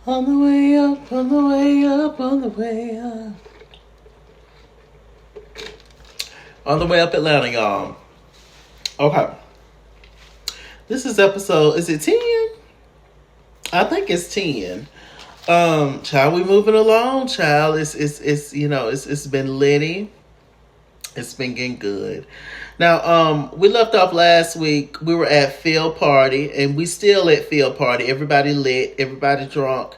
On the way up, on the way up, on the way up. On the way up, Atlanta, y'all. Okay. This is episode, is it 10? I think it's 10. Child, we moving along, child. It's been litty. It's been getting good. Now, we left off last week. We were at field party, and we still at field party. Everybody lit, everybody drunk.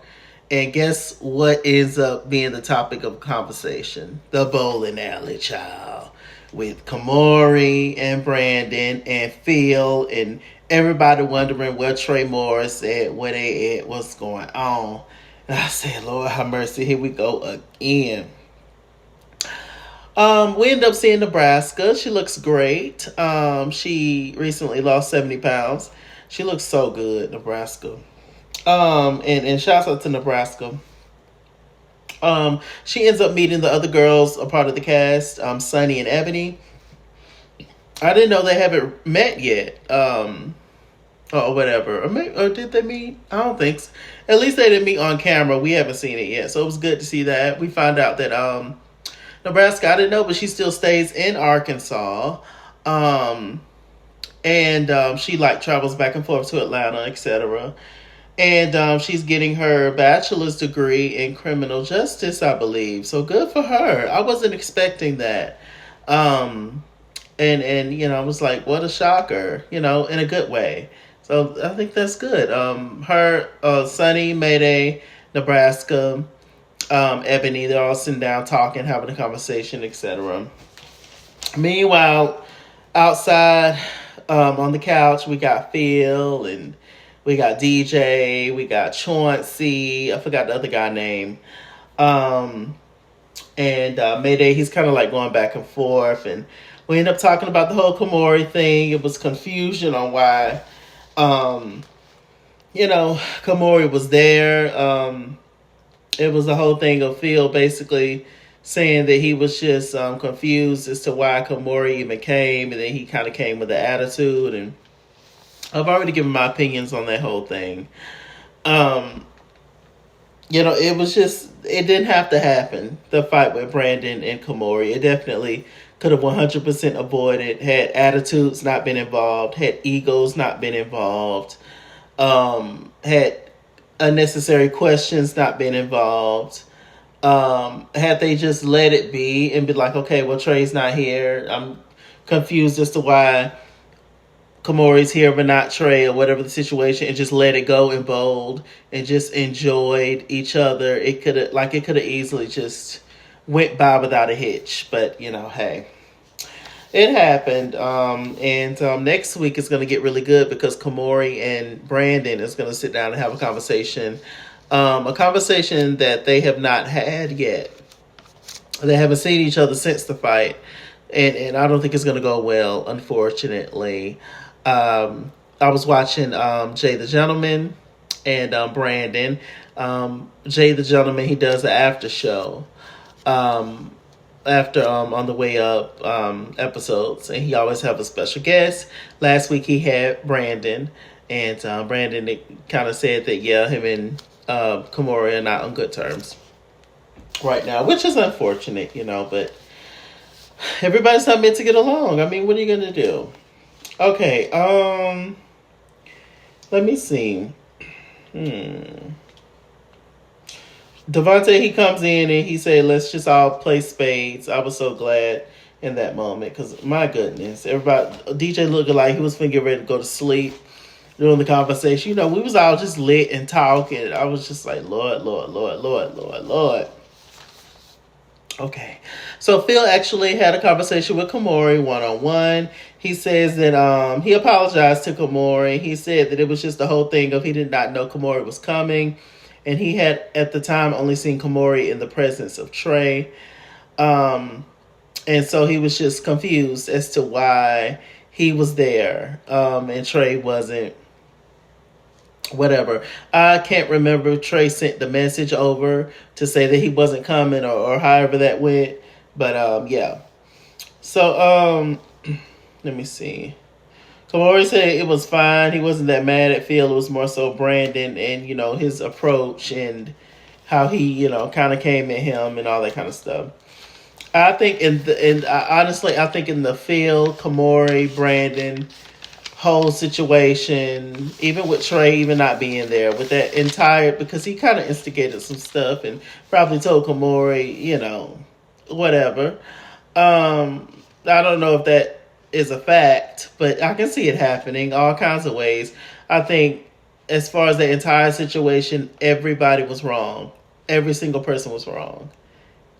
And guess what ends up being the topic of conversation? The bowling alley, child. With Kamori and Brandon and Phil and everybody wondering where Trey Morris at, where they at, what's going on. And I said, Lord have mercy, here we go again. We end up seeing Nebraska. She looks great. She recently lost 70 pounds. She looks so good, Nebraska. And shouts out to Nebraska. She ends up meeting the other girls, a part of the cast, Sunny and Ebony. I didn't know they haven't met yet. Or whatever. Or did they meet? I don't think so. At least they didn't meet on camera. We haven't seen it yet. So it was good to see that. We found out that Nebraska, I didn't know, but she still stays in Arkansas. And she travels back and forth to Atlanta, etc. And she's getting her bachelor's degree in criminal justice, I believe. So good for her. I wasn't expecting that. And I was like, what a shocker, in a good way. So I think that's good. Sunny, Mayday, Nebraska, Ebony, they're all sitting down talking, having a conversation, etc. Meanwhile, outside on the couch, we got Phil and we got DJ, we got Chauncey, I forgot the other guy's name. And Mayday, he's kind of going back and forth. And we end up talking about the whole Kamori thing. It was confusion on why, Kamori was there. It was the whole thing of Phil basically saying that he was just confused as to why Kamori even came. And then he kind of came with an attitude. And I've already given my opinions on that whole thing. It was just, it didn't have to happen. The fight with Brandon and Kamori. It definitely could have 100% avoided, had attitudes not been involved, had egos not been involved, had unnecessary questions not been involved. Had they just let it be and be like, okay, well, Trey's not here. I'm confused as to why Kamori's here but not Trey, or whatever the situation, and just let it go in bold and just enjoyed each other. It could have easily just went by without a hitch. But hey, it happened. And next week is going to get really good because Kamori and Brandon is going to sit down and have a conversation. A conversation that they have not had yet. They haven't seen each other since the fight. And I don't think it's going to go well, unfortunately. I was watching Jay the Gentleman and Brandon. Jay the Gentleman, he does an after show after On the Way Up episodes, and he always have a special guest. Last week he had Brandon, and Brandon kind of said that him and Kamori are not on good terms right now, which is unfortunate, but everybody's not meant to get along. I mean, what are you gonna do? Okay, let me see. Devontae, he comes in and he said, let's just all play spades. I was so glad in that moment because, my goodness, everybody, DJ looking like he was finna get ready to go to sleep during the conversation. We was all just lit and talking. I was just like, Lord, Lord, Lord, Lord, Lord, Lord. Okay, so Phil actually had a conversation with Kamori one-on-one. He says that he apologized to Kamori. He said that it was just the whole thing of he did not know Kamori was coming. And he had, at the time, only seen Kamori in the presence of Trey. And so he was just confused as to why he was there and Trey wasn't. Whatever. I can't remember if Trey sent the message over to say that he wasn't coming or however that went. But, yeah. So, let me see. Kamori said it was fine. He wasn't that mad at Phil. It was more so Brandon and, his approach and how he, kind of came at him and all that kind of stuff. I think honestly, I think in the Phil, Kamori, Brandon whole situation, even with Trey even not being there, with that entire, because he kind of instigated some stuff and probably told Kamori, whatever. I don't know if that is a fact, but I can see it happening all kinds of ways. I think as far as the entire situation, everybody was wrong. Every single person was wrong.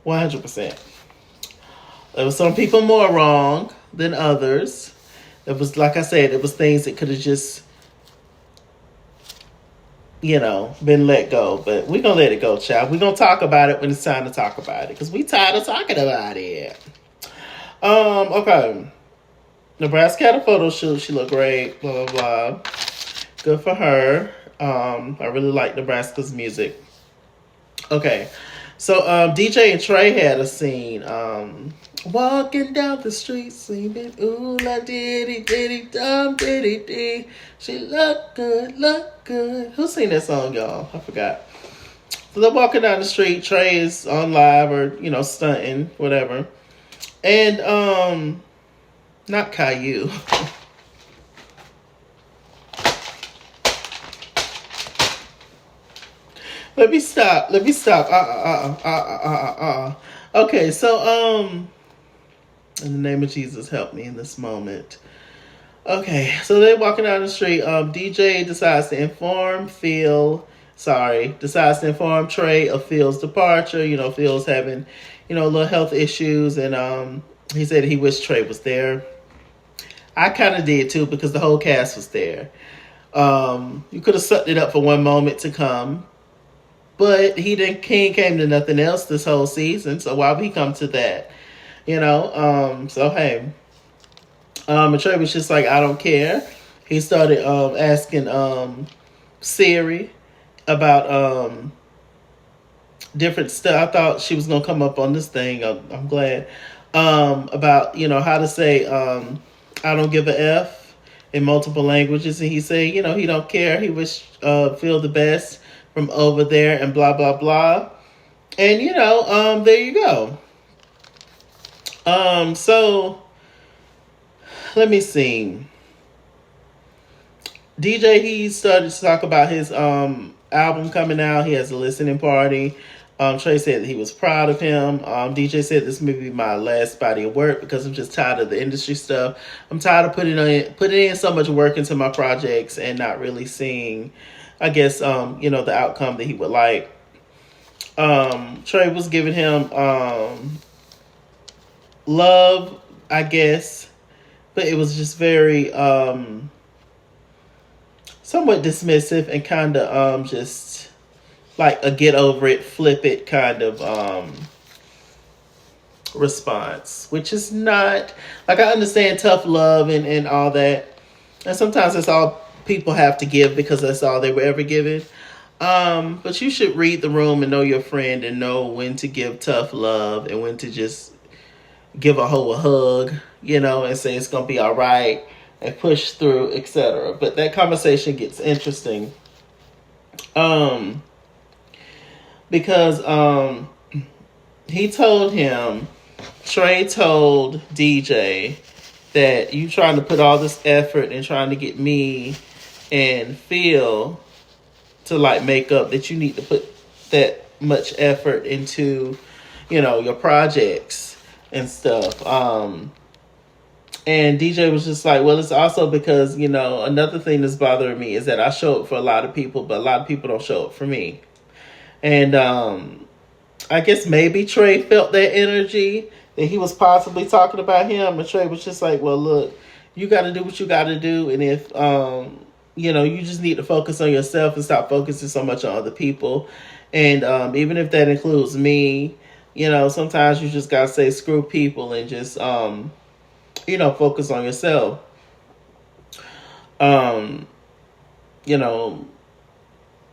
100%. There was some people more wrong than others. It was, like I said, it was things that could have just, been let go. But we're going to let it go, child. We're going to talk about it when it's time to talk about it. Because we tired of talking about it. Okay. Nebraska had a photo shoot. She looked great. Blah, blah, blah. Good for her. I really like Nebraska's music. Okay. So, DJ and Trey had a scene. Walking down the street singing, ooh, la diddy, diddy, dum, diddy, dee. She look good, look good. Who sing that song, y'all? I forgot. So they're walking down the street. Trey is on live or, stunting, whatever. And, not Caillou. Let me stop. Okay, so, in the name of Jesus, help me in this moment. Okay, so they're walking down the street. DJ decides to inform Trey of Phil's departure. Phil's having, little health issues, and he said he wished Trey was there. I kind of did too, because the whole cast was there. You could have sucked it up for one moment to come, but he came to nothing else this whole season, so why would he come to that? So hey. And Trey was just like, I don't care. He started asking Siri about different stuff. I thought she was gonna come up on this thing. I'm glad. About how to say I don't give a F in multiple languages, and he said he don't care. He wished Phil the best from over there and blah blah blah. And there you go. So let me see. DJ, he started to talk about his album coming out. He has a listening party. Trey said that he was proud of him. DJ said this may be my last body of work because I'm just tired of the industry stuff. I'm tired of putting in so much work into my projects and not really seeing, I guess, the outcome that he would like. Trey was giving him love, I guess, but it was just very somewhat dismissive and kind of just like a get over it, flip it kind of response, which is not, like, I understand tough love and all that, and sometimes that's all people have to give because that's all they were ever given. But you should read the room and know your friend and know when to give tough love and when to just give a hoe a hug, and say it's gonna be all right and push through, etc. But that conversation gets interesting, because he told him, Trey told DJ that you trying to put all this effort and trying to get me and Phil to like make up, that you need to put that much effort into, your projects and stuff. And DJ was just like, well, it's also because, another thing that's bothering me is that I show up for a lot of people, but a lot of people don't show up for me. And I guess maybe Trey felt that energy, that he was possibly talking about him, and Trey was just like, well, look, you got to do what you got to do, and if, you just need to focus on yourself and stop focusing so much on other people. And even if that includes me, sometimes you just got to say screw people and just, focus on yourself.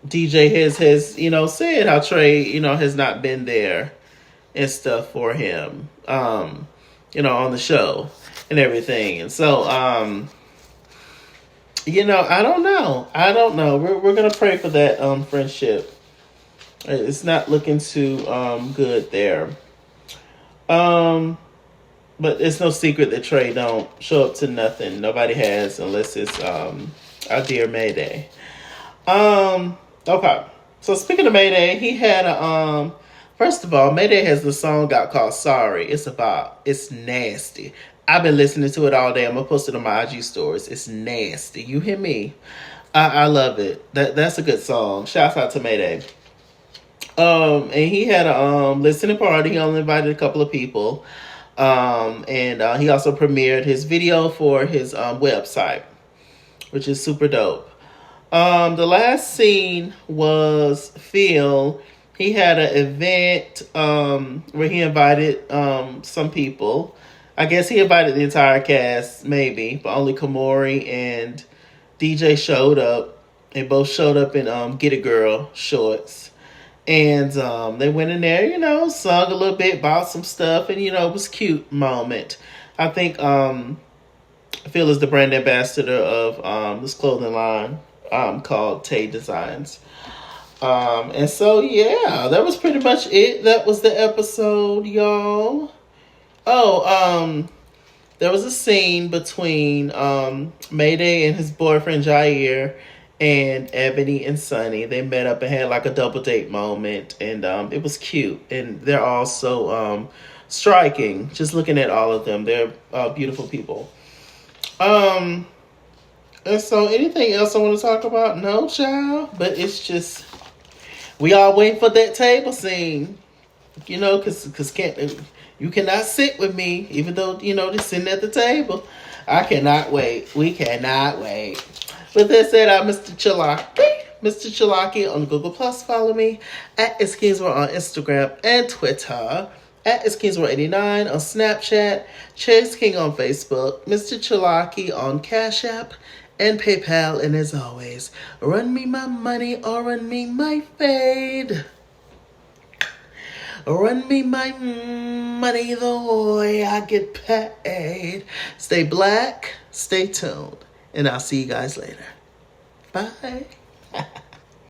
DJ has said how Trey, has not been there and stuff for him, on the show and everything. And so, I don't know. I don't know. We're gonna pray for that friendship. It's not looking too good there. Um, but it's no secret that Trey don't show up to nothing. Nobody has unless it's our dear Mayday. Okay. So speaking of Mayday, he had a first of all, Mayday has the song out called Sorry. It's nasty. I've been listening to it all day. I'm gonna post it on my IG stories. It's nasty. You hear me? I love it. That's a good song. Shouts out to Mayday. And he had a listening party. He only invited a couple of people. And he also premiered his video for his website, which is super dope. The last scene was Phil. He had an event where he invited some people. I guess he invited the entire cast, maybe, but only Kamori and DJ showed up. They both showed up in Get It Girl shorts. And they went in there, sung a little bit, bought some stuff, and, it was a cute moment. I think Phil is the brand ambassador of this clothing line called Tay Designs. And so, yeah, that was pretty much it. That was the episode, y'all. Oh, there was a scene between Mayday and his boyfriend Jair and Ebony and Sunny. They met up and had like a double date moment, and it was cute. And they're also striking. Just looking at all of them, they're beautiful people. And so, anything else I want to talk about? No, child. But it's just we all wait for that table scene, because you cannot sit with me, even though they're sitting at the table. I cannot wait. We cannot wait. With that said, I'm Mr. Chalaki on Google Plus. Follow me at @IsKingsWorld on Instagram and Twitter. At @IsKingsWorld89 on Snapchat. Chase King on Facebook. Mr. Chalaki on Cash App and PayPal. And as always, run me my money or run me my fade. Run me my money the way I get paid. Stay black, stay tuned, and I'll see you guys later. Bye.